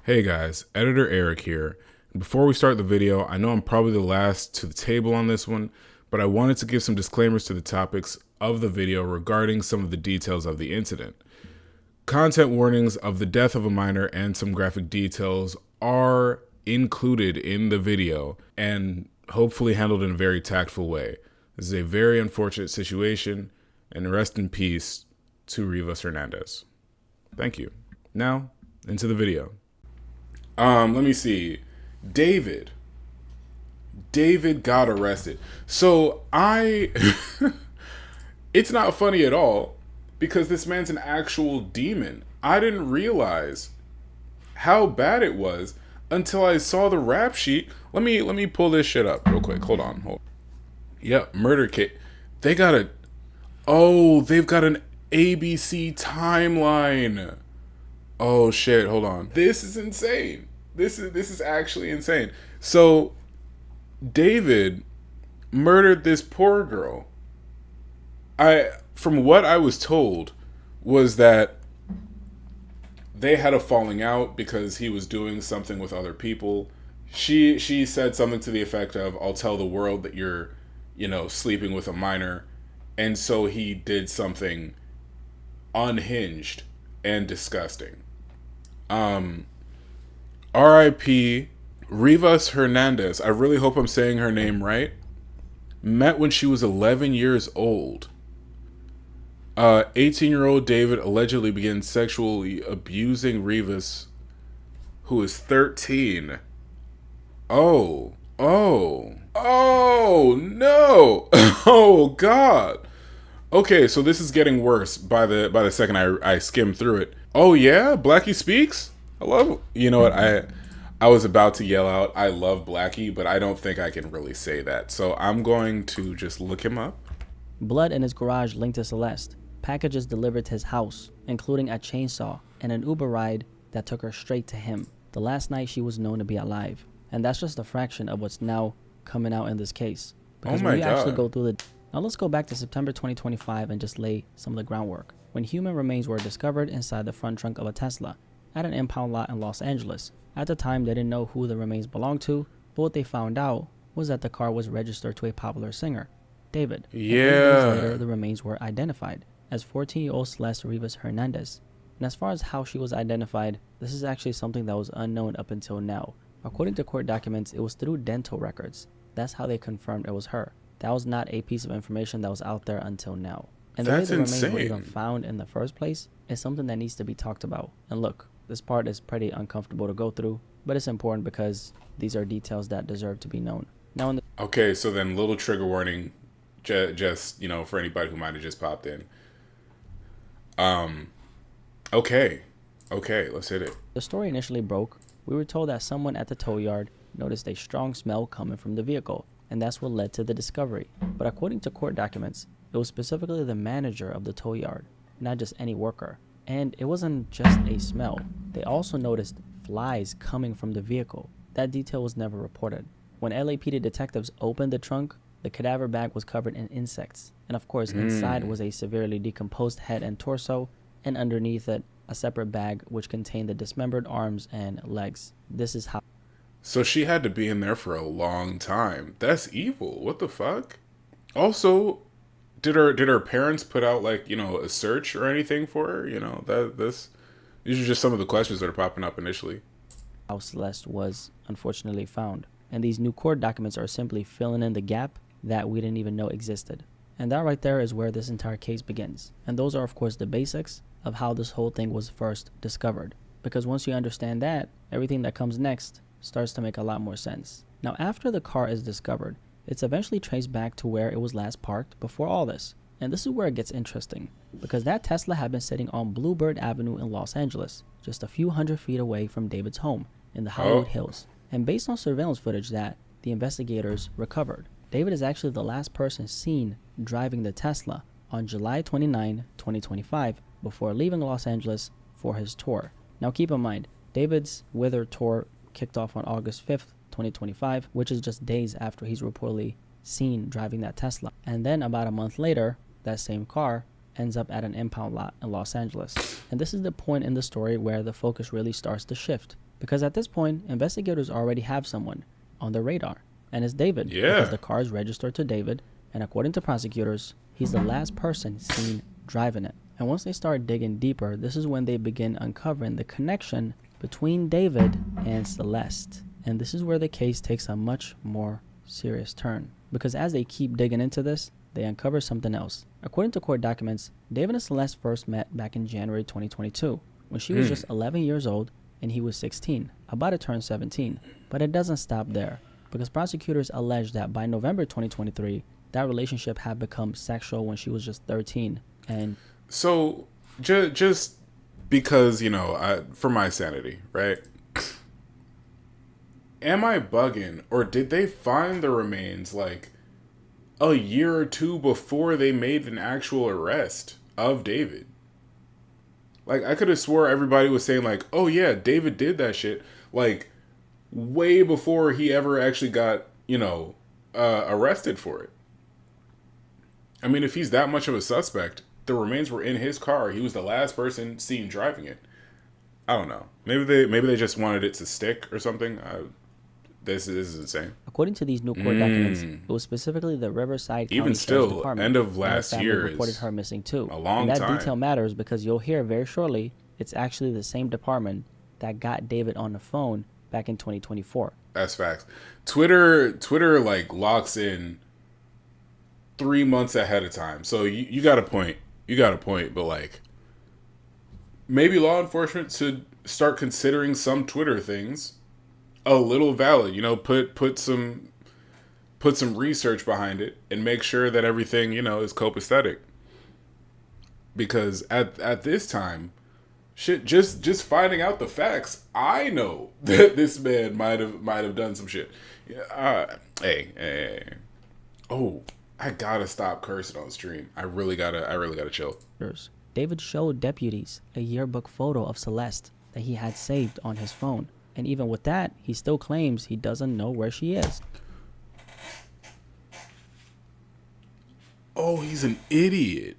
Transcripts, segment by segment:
Hey guys, Editor Eric here. Before we start the video, I know I'm probably the last to the table on this one, but I wanted to give some disclaimers to the topics of the video regarding some of the details of the incident. Content warnings of the death of a minor and some graphic details are included in the video and hopefully handled in a very tactful way. This is a very unfortunate situation, and rest in peace to Rivas Hernandez. Thank you. Now, into the video. Let me see. David got arrested. So it's not funny at all because this man's an actual demon. I didn't realize how bad it was until I saw the rap sheet. Let me pull this shit up real quick. Hold on. Yep, murder case. They've got an ABC timeline. Oh shit, hold on. This is insane. This is actually insane. So David murdered this poor girl. From what I was told was that they had a falling out because he was doing something with other people. She said something to the effect of, "I'll tell the world that you're, sleeping with a minor." And so he did something unhinged and disgusting. R.I.P. Rivas Hernandez. I really hope I'm saying her name right. Met when she was 11 years old. 18-year-old David allegedly began sexually abusing Rivas, who is 13. Oh no. Oh God. Okay, so this is getting worse by the second I skim through it. Oh yeah, Blackie speaks? I love, you know what, I was about to yell out, I love Blackie, but I don't think I can really say that. So I'm going to just look him up. Blood in his garage linked to Celeste. Packages delivered to his house, including a chainsaw and an Uber ride that took her straight to him. The last night she was known to be alive. And that's just a fraction of what's now coming out in this case. Because when you actually go through Now let's go back to September 2025 and just lay some of the groundwork. When human remains were discovered inside the front trunk of a Tesla at an impound lot in Los Angeles. At the time, they didn't know who the remains belonged to, but what they found out was that the car was registered to a popular singer, David. Yeah. And 8 days later, the remains were identified as 14-year-old Celeste Rivas Hernandez. And as far as how she was identified, this is actually something that was unknown up until now. According to court documents, it was through dental records. That's how they confirmed it was her. That was not a piece of information that was out there until now. And the way the remains were even found in the first place is something that needs to be talked about. And look, this part is pretty uncomfortable to go through, but it's important because these are details that deserve to be known. Now, okay, so then little trigger warning, just for anybody who might have just popped in. Okay, let's hit it. The story initially broke. We were told that someone at the tow yard noticed a strong smell coming from the vehicle, and that's what led to the discovery. But according to court documents, it was specifically the manager of the tow yard, not just any worker. And it wasn't just a smell. They also noticed flies coming from the vehicle. That detail was never reported. When LAPD detectives opened the trunk, the cadaver bag was covered in insects. And of course, inside was a severely decomposed head and torso, and underneath it, a separate bag which contained the dismembered arms and legs. This is how... So she had to be in there for a long time. That's evil. What the fuck? Also, did her parents put out a search or anything for her? These are just some of the questions that are popping up initially. How Celeste was unfortunately found. And these new court documents are simply filling in the gap that we didn't even know existed. And that right there is where this entire case begins. And those are of course the basics of how this whole thing was first discovered. Because once you understand that, everything that comes next starts to make a lot more sense. Now, after the car is discovered, it's eventually traced back to where it was last parked before all this. And this is where it gets interesting, because that Tesla had been sitting on Bluebird Avenue in Los Angeles, just a few hundred feet away from David's home in the Hollywood Hills. And based on surveillance footage that the investigators recovered, David is actually the last person seen driving the Tesla on July 29, 2025, before leaving Los Angeles for his tour. Now keep in mind, David's Wither tour kicked off on August 5th, 2025, which is just days after he's reportedly seen driving that Tesla. And then about a month later, that same car ends up at an impound lot in Los Angeles. And this is the point in the story where the focus really starts to shift. Because at this point, investigators already have someone on their radar. And it's David. Yeah. Because the car is registered to David. And according to prosecutors, he's the last person seen driving it. And once they start digging deeper, this is when they begin uncovering the connection between David and Celeste. And this is where the case takes a much more serious turn. Because as they keep digging into this, they uncover something else. According to court documents, David and Celeste first met back in January 2022, when she was just 11 years old and he was 16, about to turn 17. But it doesn't stop there, because prosecutors allege that by November 2023, that relationship had become sexual when she was just 13. And so, just because, for my sanity, right? Am I bugging, or did they find the remains like a year or two before they made an actual arrest of David? Like, I could have swore everybody was saying like, oh yeah, David did that shit, like way before he ever actually got, arrested for it. I mean, if he's that much of a suspect, the remains were in his car. He was the last person seen driving it. I don't know. Maybe they just wanted it to stick or something. This is insane. According to these new court documents, it was specifically the Riverside County Even Sheriff's still, Department end of last that year reported is her missing too. a long and that time. detail matters because you'll hear very shortly it's actually the same department that got David on the phone back in 2024. That's facts. Twitter like locks in 3 months ahead of time. So you got a point. But like, maybe law enforcement should start considering some Twitter things a little valid. Put some research behind it and make sure that everything is copacetic. Because at this time, shit, just finding out the facts, I know that this man might have done some shit. Hey. Oh, I gotta stop cursing on stream. I really gotta chill. David showed deputies a yearbook photo of Celeste that he had saved on his phone. And even with that, he still claims he doesn't know where she is. Oh, he's an idiot.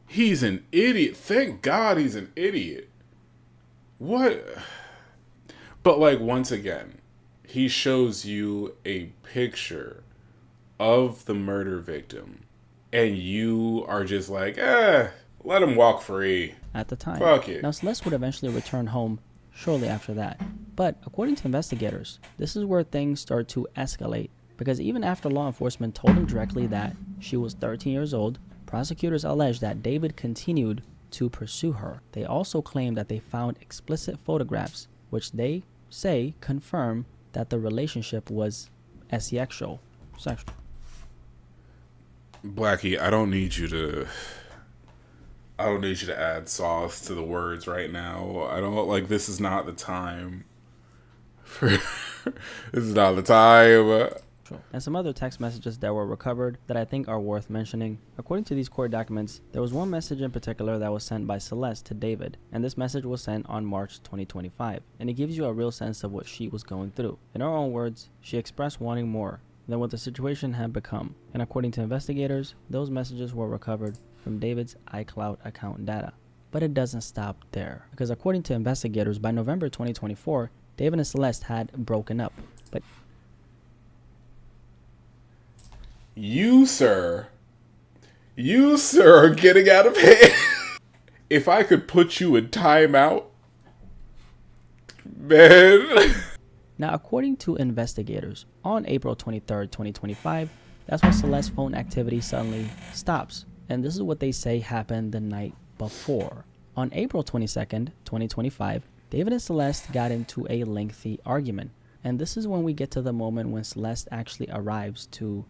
He's an idiot. Thank God he's an idiot. What? But like, once again, he shows you a picture of the murder victim, and you are just like, let him walk free. At the time. Fuck it. Now, Celeste would eventually return home shortly after that. But according to investigators, this is where things start to escalate, because even after law enforcement told them directly that she was 13 years old, prosecutors allege that David continued to pursue her. They also claim that they found explicit photographs, which they say confirm that the relationship was sexual. Blackie, I don't need you to add sauce to the words right now. I don't like, this is not the time. This is not the time. And some other text messages that were recovered that I think are worth mentioning. According to these court documents, there was one message in particular that was sent by Celeste to David, and this message was sent on March 2025, and it gives you a real sense of what she was going through. In her own words, she expressed wanting more than what the situation had become, and according to investigators, those messages were recovered from David's iCloud account data. But it doesn't stop there, because according to investigators, by November 2024, David and Celeste had broken up. But You, sir, are getting out of hand. If I could put you in timeout, man. Now, according to investigators, on April 23rd, 2025, that's when Celeste's phone activity suddenly stops. And this is what they say happened the night before. On April 22nd, 2025, David and Celeste got into a lengthy argument. And this is when we get to the moment when Celeste actually arrives to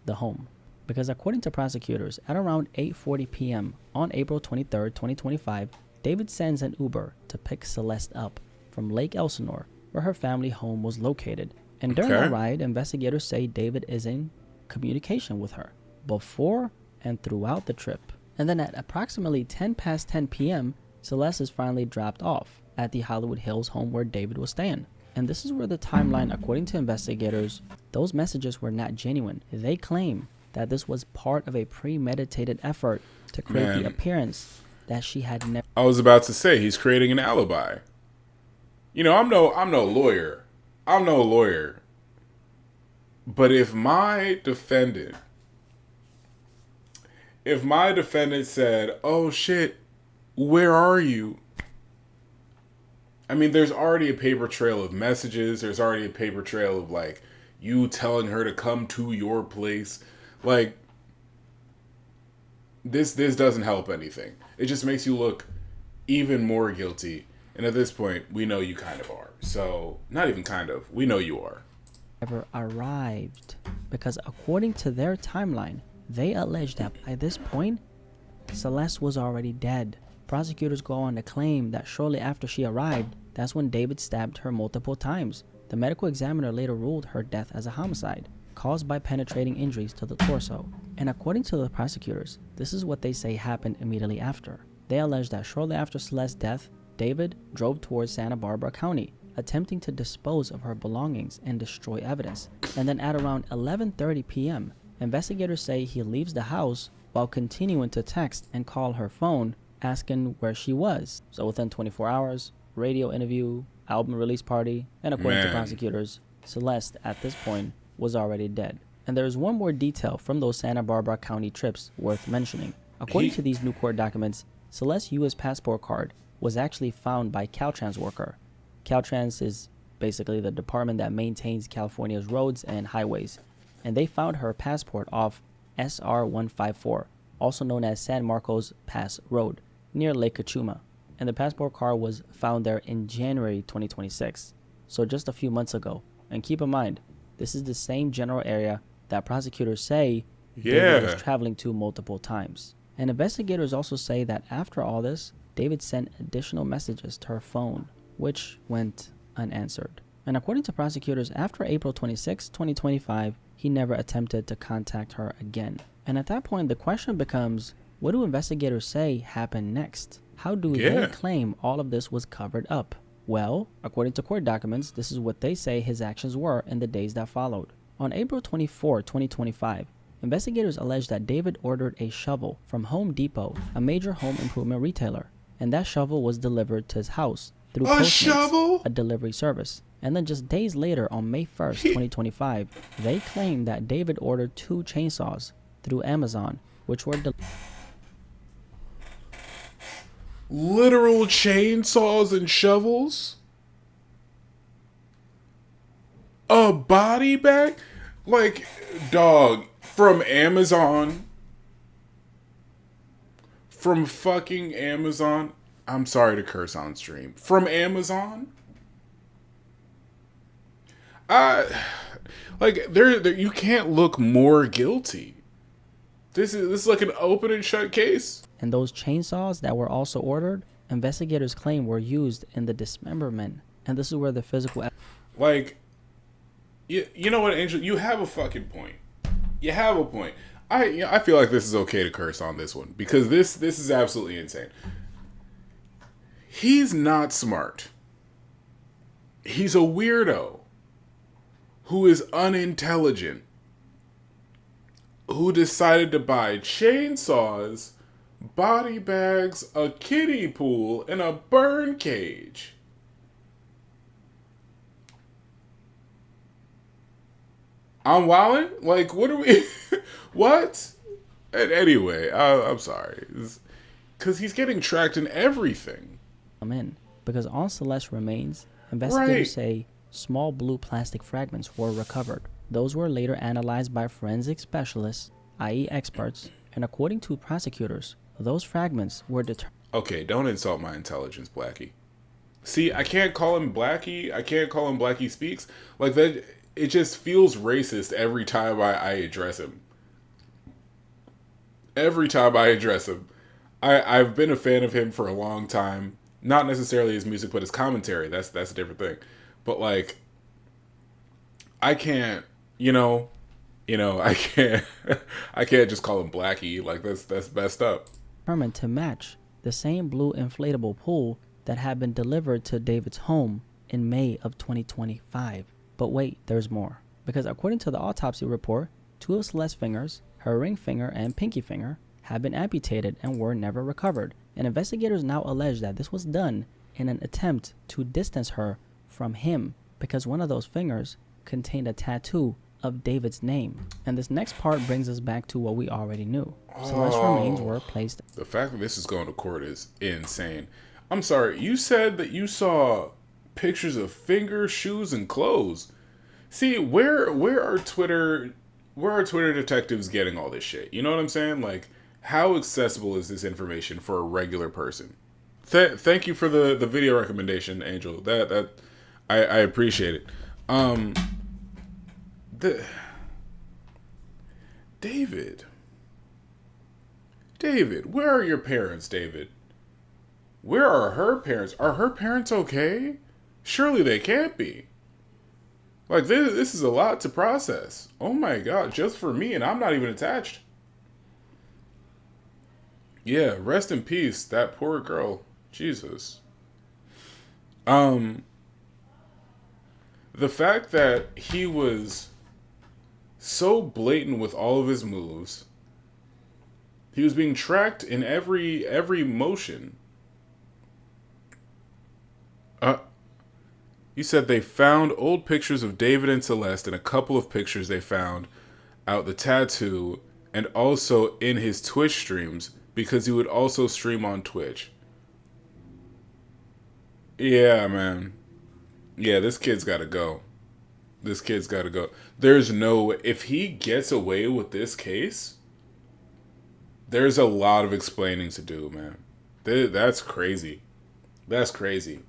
the home. Because according to prosecutors, at around 8:40 p.m. on April 23rd, 2025, David sends an Uber to pick Celeste up from Lake Elsinore, where her family home was located. And during the ride, investigators say David is in communication with her before and throughout the trip. And then at approximately 10 past 10 p.m., Celeste is finally dropped off at the Hollywood Hills home where David was staying. And this is where the timeline, according to investigators, those messages were not genuine. They claim that this was part of a premeditated effort to create the appearance that she had never. I was about to say he's creating an alibi. You know, I'm no lawyer. I'm no lawyer. But if my defendant said, "Oh shit, where are you?" I mean, there's already a paper trail of messages. There's already a paper trail of like you telling her to come to your place. Like this doesn't help anything. It just makes you look even more guilty. And at this point, we know you kind of are. So, not even kind of. We know you are. Never arrived, because according to their timeline, they allege that by this point, Celeste was already dead. Prosecutors go on to claim that shortly after she arrived, that's when David stabbed her multiple times. The medical examiner later ruled her death as a homicide, caused by penetrating injuries to the torso. And according to the prosecutors, this is what they say happened immediately after. They allege that shortly after Celeste's death, David drove towards Santa Barbara County, attempting to dispose of her belongings and destroy evidence. And then at around 11:30 p.m., investigators say he leaves the house while continuing to text and call her phone, asking where she was. So within 24 hours, radio interview, album release party, and according to prosecutors, Celeste at this point was already dead. And there is one more detail from those Santa Barbara County trips worth mentioning. According to these new court documents, Celeste's U.S. passport card was actually found by Caltrans worker. Caltrans is basically the department that maintains California's roads and highways, and they found her passport off SR 154, also known as San Marcos Pass Road, near Lake Cachuma, and the passport card was found there in January 2026, so just a few months ago. And keep in mind, this is the same general area that prosecutors say David was traveling to multiple times. And investigators also say that after all this, David sent additional messages to her phone, which went unanswered. And according to prosecutors, after April 26, 2025, he never attempted to contact her again. And at that point, the question becomes, what do investigators say happened next? How do they claim all of this was covered up? Well, according to court documents, this is what they say his actions were in the days that followed. On April 24, 2025, investigators allege that David ordered a shovel from Home Depot, a major home improvement retailer, and that shovel was delivered to his house through Postmates, a delivery service. And then just days later, on May 1st, 2025, they claim that David ordered 2 chainsaws through Amazon, which were literal chainsaws and shovels? A body bag? Like, dog, from Amazon? From fucking Amazon? I'm sorry to curse on stream. From Amazon? Like, there you can't look more guilty. This is like an open and shut case. And those chainsaws that were also ordered, investigators claim were used in the dismemberment. And this is where the physical... Like, you know what, Angel? You have a fucking point. You have a point. I feel like this is okay to curse on this one, because this is absolutely insane. He's not smart. He's a weirdo who is unintelligent, who decided to buy chainsaws, body bags, a kiddie pool, and a burn cage. I'm wildin'? Like, what are we... What? And anyway, I'm sorry. Because he's getting tracked in everything. I'm in. Because on Celeste's remains, investigators say small blue plastic fragments were recovered. Those were later analyzed by forensic specialists, i.e. experts, and according to prosecutors, those fragments were determined... Okay, don't insult my intelligence, Blackie. See, I can't call him Blackie. I can't call him Blackie Speaks. Like, that, it just feels racist every time I address him. Every time I address him. I've been a fan of him for a long time. Not necessarily his music, but his commentary. That's a different thing. But, like, I can't, I can't just call him Blackie. Like, that's messed up. Determined to match the same blue inflatable pool that had been delivered to David's home in May of 2025. But wait, there's more. Because according to the autopsy report, 2 of Celeste's fingers, Her ring finger and pinky finger have been amputated and were never recovered, and investigators now allege that this was done in an attempt to distance her from him because one of those fingers contained a tattoo of David's name. And this next part brings us back to what we already knew. Celeste's remains were placed. The fact that this is going to court is insane. I'm sorry, you said that you saw pictures of fingers, shoes, and clothes. See, where are Twitter detectives getting all this shit? You know what I'm saying? Like, how accessible is this information for a regular person? Thank you for the video recommendation, Angel. That I appreciate it. David, where are your parents, David? Where are her parents? Are her parents okay? Surely they can't be. Like, this is a lot to process. Oh my God, just for me, and I'm not even attached. Yeah, rest in peace, that poor girl. Jesus. The fact that he was so blatant with all of his moves. He was being tracked in every motion. You said they found old pictures of David and Celeste, and a couple of pictures they found out the tattoo, and also in his Twitch streams, because he would also stream on Twitch. Yeah, man. Yeah, this kid's gotta go. This kid's gotta go. There's no... If he gets away with this case, there's a lot of explaining to do, man. That's crazy. That's crazy.